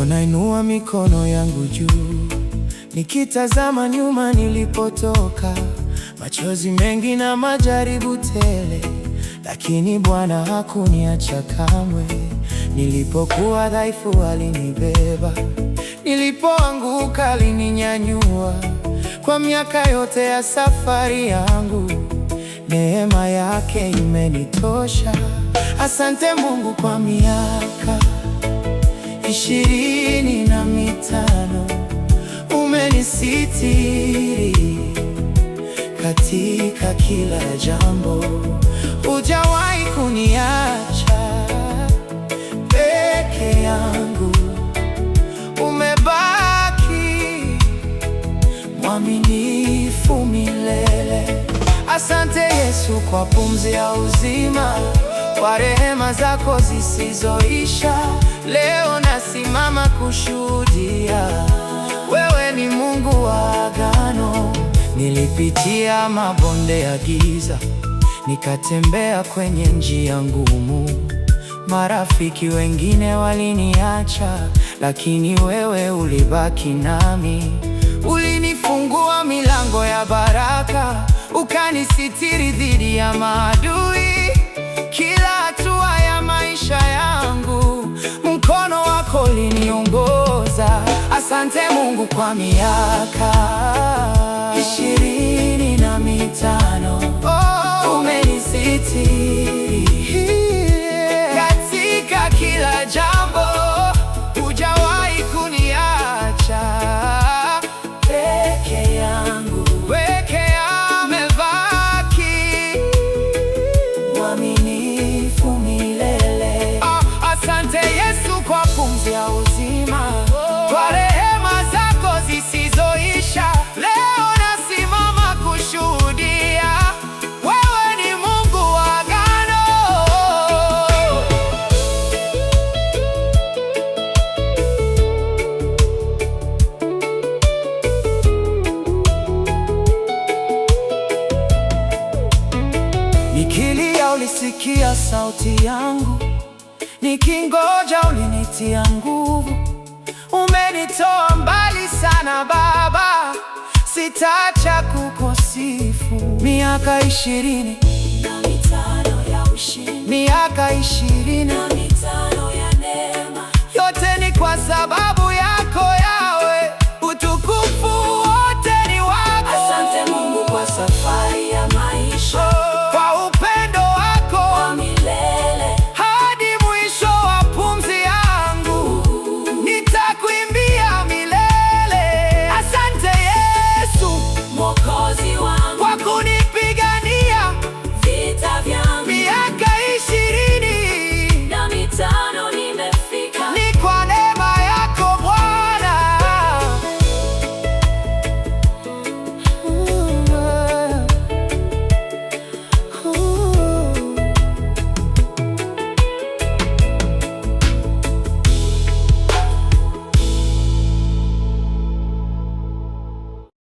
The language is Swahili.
nainua mikono yangu juu, nikitazama nyuma nilipotoka, machozi mengi na majaribu tele, lakini Bwana hakuniacha kamwe. Nilipokuwa dhaifu alinibeba, nilipoanguka alininyanyua. Kwa miaka yote ya safari yangu, neema yake imenitosha. Asante Mungu kwa miaka 25 umenisitiri katika kila jambo. Hujawahi kuniacha peke yangu, umebaki mwaminifu milele. Asante Yesu kwa pumzi ya uzima, kwa rehema zako zisizoisha. Leo nasimama kushuhudia, wewe ni Mungu wa agano. Nilipitia mabonde ya giza, nikatembea kwenye njia ngumu. Marafiki wengine waliniacha, lakini wewe ulibaki nami. Ulinifungua milango ya baraka, ukanisitiri dhidi ya maadui. Kila hatua ya maisha yangu, mkono wako uliniongoza. Asante Mungu kwa miaka 25 umenisitiri katika kila jambo. Hujawahi kuniacha peke yangu, umebaki mwaminifu milele. Asante Yesu kwa pumzi ya uzima, kwa rehema zako zisizoisha. Leo nasimama kushuhudia, wewe ni Mungu wa agano. Nikilia ulisikia sauti yangu, nikingoja ulinitia nguvu. Umenitoa mbali sana Baba, sitaacha kukusifu. Miaka 25 ya ushindi, miaka 25 ya neema, yote ni kwa sababu